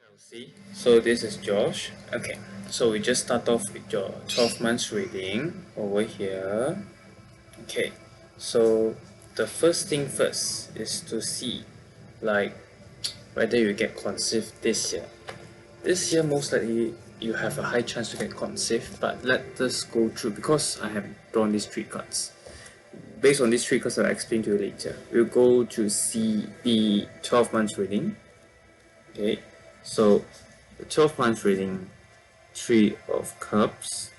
Chelsea. So this is Josh. Okay, so we just start off with your 12 months reading over here. Okay, so the first thing first is to see like whether you get conceived this year. This year most likely you have a high chance to get conceived, but let us go through because I have drawn these three cards. Based on these three cards I'll explain to you later. We'll go to see the 12 months reading. Okay, so the 12 months reading, Three of Cups,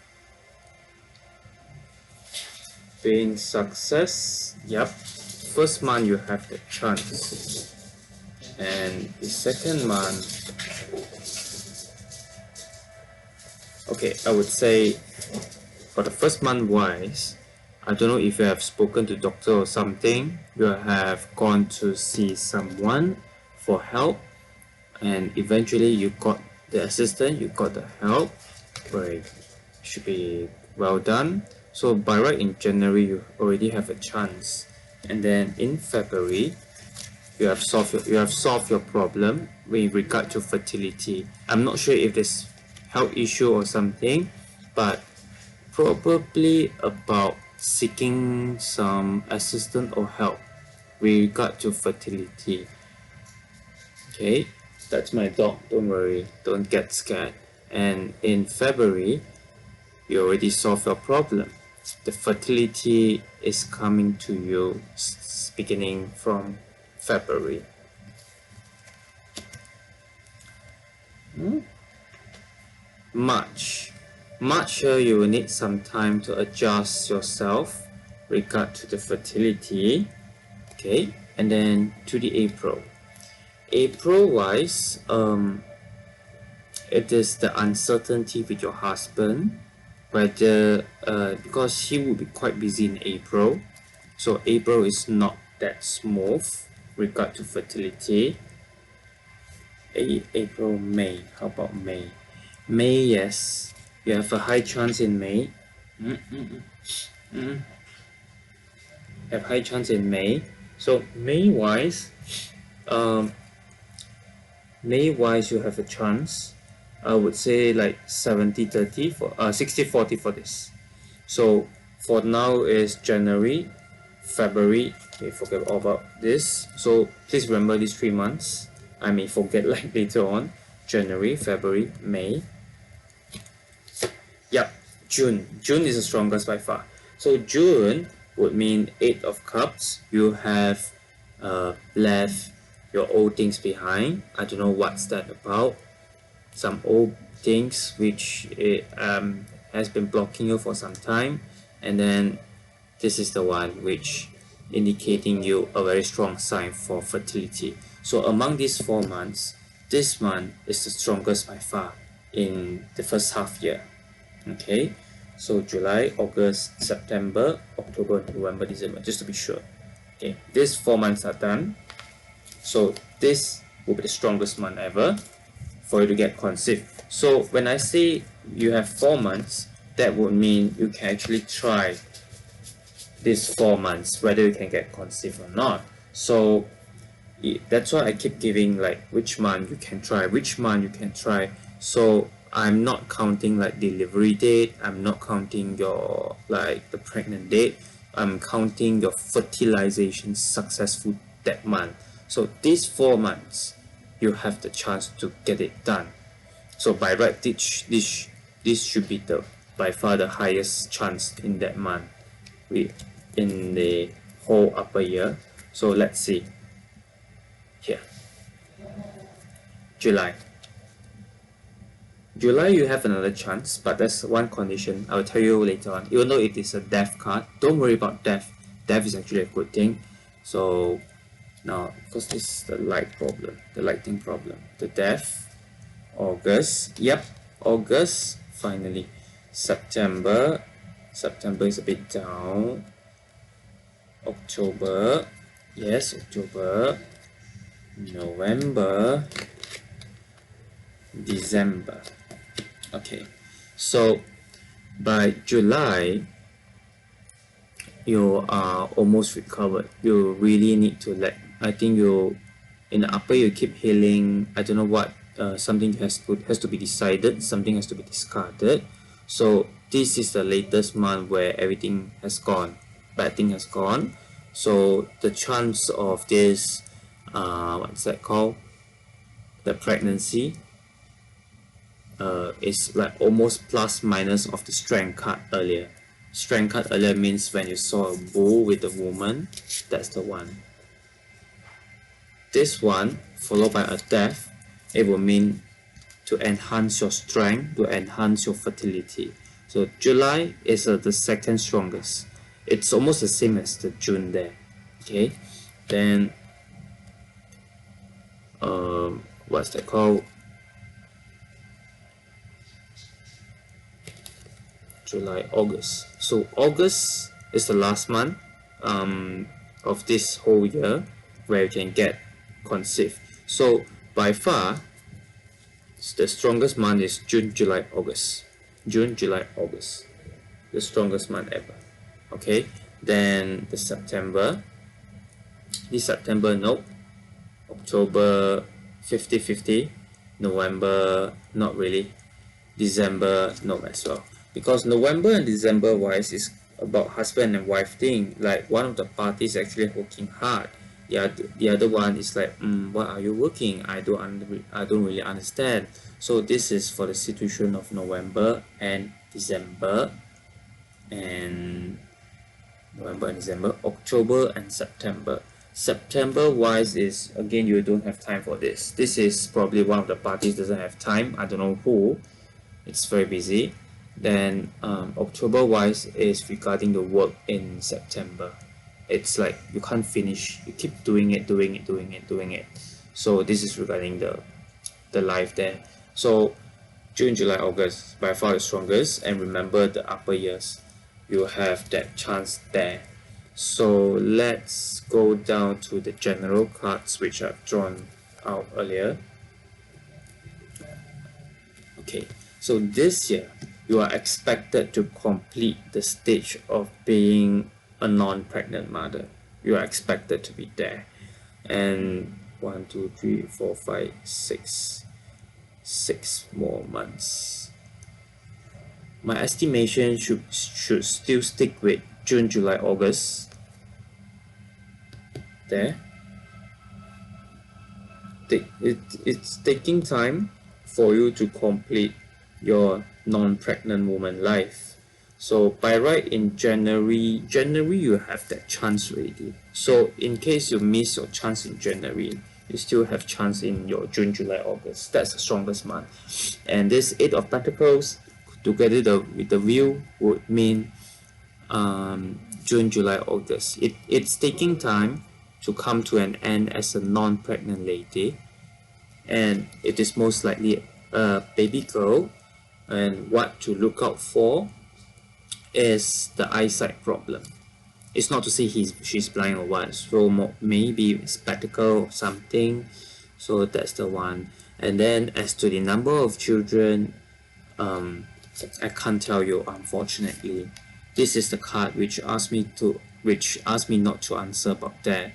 being success. Yep, first month you have the chance, and the second month, okay, I would say for the first month wise, I don't know if you have spoken to doctor or something, you have gone to see someone for help, and eventually you got the assistant, you got the help. Right, should be well done. So by right in January you already have a chance, and then in February you have solved your problem with regard to fertility. I'm not sure if there's health issue or something, but probably about seeking some assistance or help with regard to fertility. Okay, that's my dog, don't worry, don't get scared. And in February you already solved your problem. The fertility is coming to you beginning from February. March here you will need some time to adjust yourself regard to the fertility. Okay, and then to the April wise, it is the uncertainty with your husband, whether because he will be quite busy in April, so April is not that smooth regard to fertility. April, May, how about May? May, yes, you have a high chance in May. Have high chance in May. So May wise, you have a chance. I would say like 70-30 for 60-40 for this. So for now is January, February. Okay, forget all about this. So please remember these 3 months. I may forget like later on. January, February, May. Yep, June. June is the strongest by far. So June would mean 8 of Cups. You have left your old things behind. I don't know what's that about. Some old things which has been blocking you for some time, and then this is the one which indicating you a very strong sign for fertility. So among these 4 months, this month is the strongest by far in the first half year. Okay, so July, August, September, October, November, December, just to be sure. Okay, these 4 months are done. So this will be the strongest month ever for you to get conceived. So when I say you have 4 months, that would mean you can actually try these 4 months whether you can get conceived or not. So that's why I keep giving like which month you can try, which month you can try. So I'm not counting like delivery date, I'm not counting your like the pregnant date, I'm counting your fertilization successful that month. So these 4 months you have the chance to get it done. So by right this should be the by far the highest chance in that month in the whole upper year. So let's see here. July you have another chance, but there's one condition. I'll tell you later on. Even though it is a death card, don't worry about death. Death is actually a good thing. So now, because this is the lighting problem, the death. August, yep, August, finally. September is a bit down. October, yes, October. November, December. Okay, so by July you are almost recovered. You really need to I think you in the upper you keep healing. I don't know what something has to be decided, something has to be discarded. So this is the latest month where everything has gone, bad thing has gone. So the chance of this, what's that called, the pregnancy, is like almost plus minus of the strength card earlier. Strength card earlier means when you saw a bull with a woman, that's the one. This one followed by a death, it will mean to enhance your strength, to enhance your fertility. So July is the second strongest. It's almost the same as the June there. Okay, then what's that called? July, August. So August is the last month of this whole year where you can get conceived. So by far, the strongest month is June, July, August. June, July, August, the strongest month ever. Okay, then the September. This September, nope. October, 50-50. November, not really. December, no as well. Because November and December wise is about husband and wife thing. Like one of the parties actually working hard. The other one is like, what are you working? I don't really understand. So this is for the situation of November and December, and November and December. October and September. September wise is, again, you don't have time for this. This is probably one of the parties doesn't have time. I don't know who. It's very busy. Then October wise is regarding the work in September. It's like you can't finish, you keep doing it. So this is regarding the life there. So June, July, August by far the strongest, and remember the upper years, you have that chance there. So let's go down to the general cards which I've drawn out earlier. Okay, so this year you are expected to complete the stage of being a non-pregnant mother. You are expected to be there. And 1, 2, 3, 4, 5, 6 more months. My estimation should still stick with June, July, August. There. It's taking time for you to complete your non-pregnant woman life. So by right in January you have that chance already. So in case you miss your chance in January, you still have chance in your June, July, August. That's the strongest month. And this 8 of Pentacles together with the wheel would mean June, July, August. It's taking time to come to an end as a non-pregnant lady, and it is most likely a baby girl. And what to look out for is the eyesight problem. It's not to say she's blind or what, so maybe spectacle or something. So that's the one. And then as to the number of children, I can't tell you, unfortunately. This is the card which asked me not to answer about that,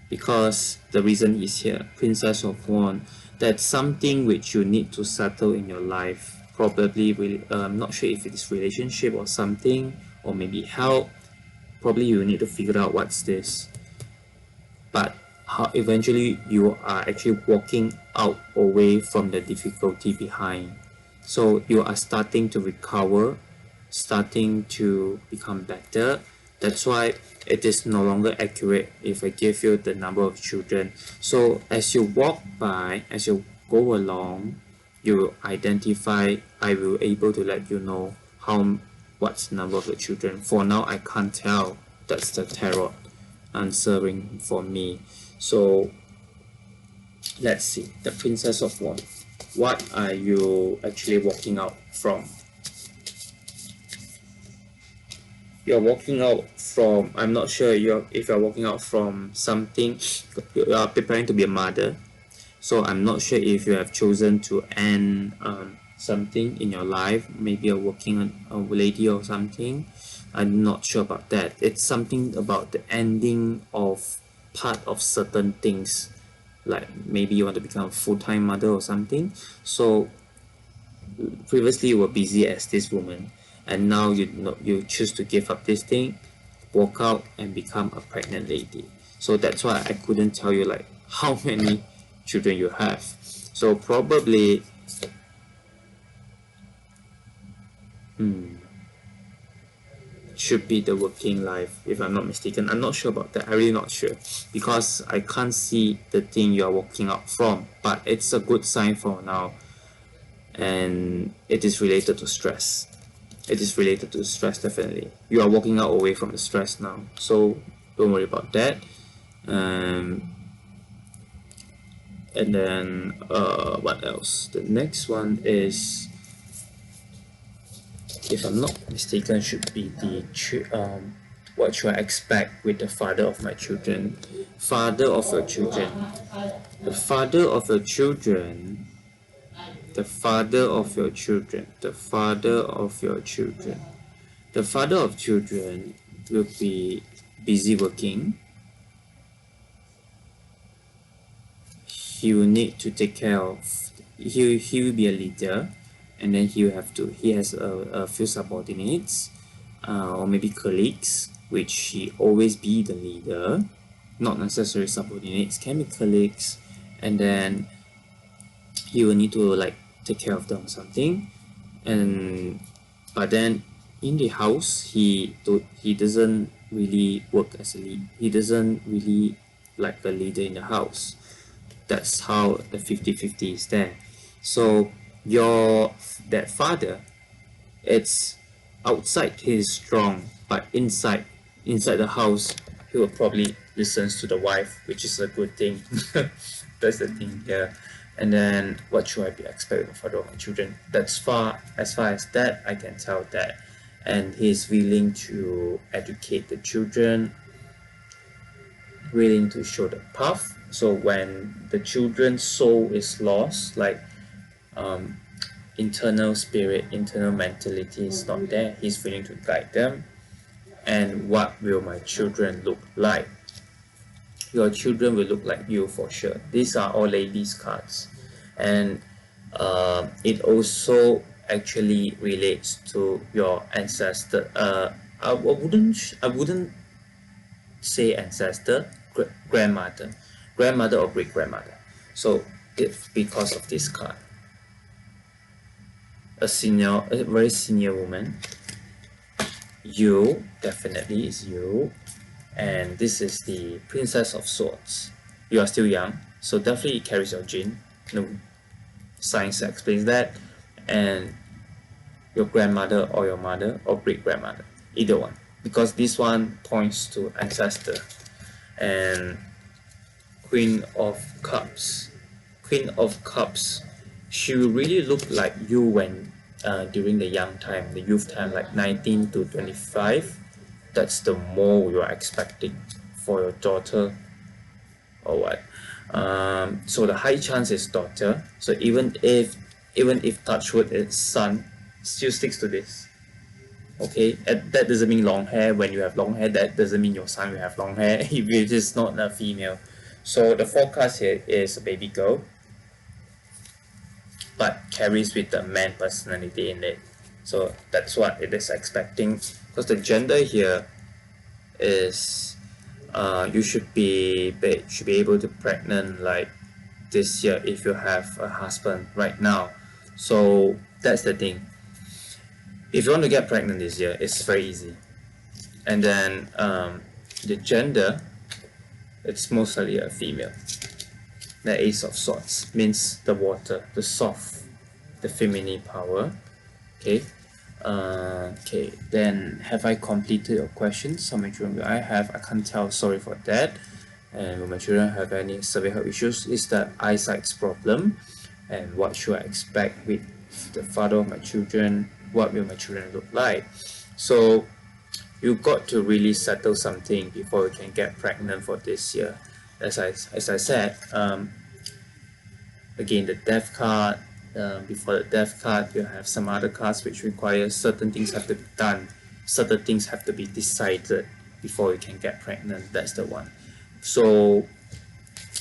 because the reason is here, Princess of Wands. That's something which you need to settle in your life. Probably I'm not sure if it is relationship or something, or maybe help. Probably you need to figure out what's this. But how eventually you are actually walking out away from the difficulty behind. So you are starting to recover, starting to become better. That's why it is no longer accurate if I give you the number of children. So as you walk by, as you go along, you identify, I will able to let you know what's the number of the children. For now I can't tell. That's the tarot answering for me. So let's see, the Princess of Wands. What are you actually walking out from? You're walking out from, I'm not sure if you're walking out from something. You are preparing to be a mother. So I'm not sure if you have chosen to end something in your life, maybe a working lady or something. I'm not sure about that. It's something about the ending of part of certain things like maybe you want to become a full-time mother or something. So previously you were busy as this woman, and now you choose to give up this thing, walk out and become a pregnant lady. So that's why I couldn't tell you like how many children you have. So probably should be the working life, if I'm not mistaken. I'm not sure about that. I'm really not sure because I can't see the thing you are walking out from, but it's a good sign for now, and it is related to stress. It is related to stress, definitely. You are walking out away from the stress now, so don't worry about that. And then what else? The next one is, if I'm not mistaken, should be the what should I expect with the father of my children. Father of your children. The father of your children. The father of your children. The father of your children. The father of children will be busy working. He will need to take care of, he will be a leader, and then he has a few subordinates, or maybe colleagues, which he always be the leader, not necessarily subordinates, can be colleagues, and then he will need to like take care of them or something. And but then in the house he doesn't really work as a lead, he doesn't really like a leader in the house. That's how the 50-50 is there. So that father, it's outside he's strong, but inside the house he will probably listens to the wife, which is a good thing. That's the thing here. And then what should I be expecting for my children? As far as that I can tell that, and he's willing to educate the children, willing to show the path. So when the children's soul is lost, like internal spirit, internal mentality is not there, he's willing to guide them. And what will my children look like? Your children will look like you for sure. These are all ladies cards, and it also actually relates to your ancestor. I wouldn't say ancestor, grandmother or great grandmother. So if because of this card, a very senior woman, you definitely is you, and this is the Princess of Swords. You are still young, so definitely it carries your gene. No, science explains that. And your grandmother or your mother or great grandmother, either one, because this one points to ancestor. And Queen of Cups. Queen of Cups, she will really look like you when during the young time, the youth time, like 19 to 25. That's the more you are expecting for your daughter or what. So the high chance is daughter. So even if touchwood is son, still sticks to this. Okay, that doesn't mean long hair. When you have long hair, that doesn't mean your son will have long hair if it is not a female. So the forecast here is a baby girl, but carries with the man personality in it. So that's what it is expecting, because the gender here is you should be able to pregnant like this year if you have a husband right now. So that's the thing. If you want to get pregnant this year, it's very easy. And then the gender, it's most likely a female. The Ace of Swords means the water, the soft, the feminine power. Okay. Okay, then have I completed your questions? How many children will I have? I can't tell, sorry for that. And will my children have any severe health issues? Is that eyesight's problem? And what should I expect with the father of my children? What will my children look like? So you got to really settle something before you can get pregnant for this year. As I said, again, the death card. Before the death card, you have some other cards which require certain things have to be done, certain things have to be decided before you can get pregnant. That's the one. So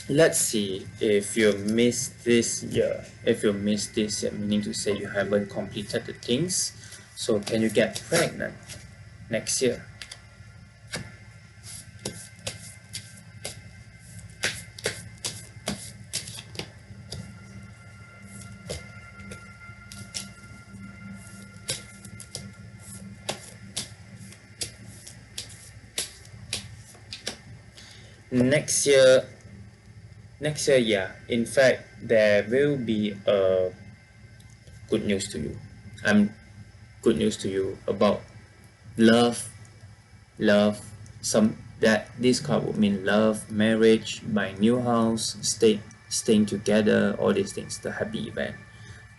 let's see if you miss this year. If you miss this year, meaning to say you haven't completed the things, so can you get pregnant next year? Next year, yeah. In fact, there will be a good news to you. Good news to you about love, love. Some that this card would mean love, marriage, buying new house, staying together, all these things. The happy event.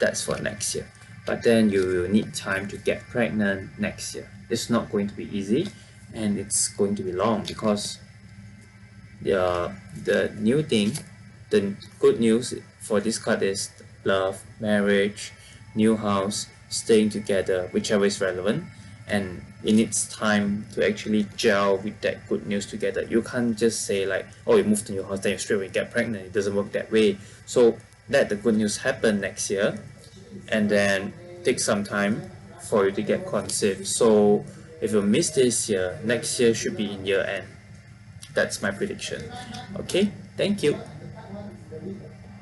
That's for next year. But then you will need time to get pregnant next year. It's not going to be easy, and it's going to be long because the new thing, the good news for this card is love, marriage, new house, staying together, whichever is relevant, and it needs time to actually gel with that good news together. You can't just say like, oh, you move to new house, then you straight away get pregnant. It doesn't work that way. So let the good news happen next year, and then take some time for you to get conceived. So if you miss this year, next year should be in year end. That's my prediction. Okay, thank you.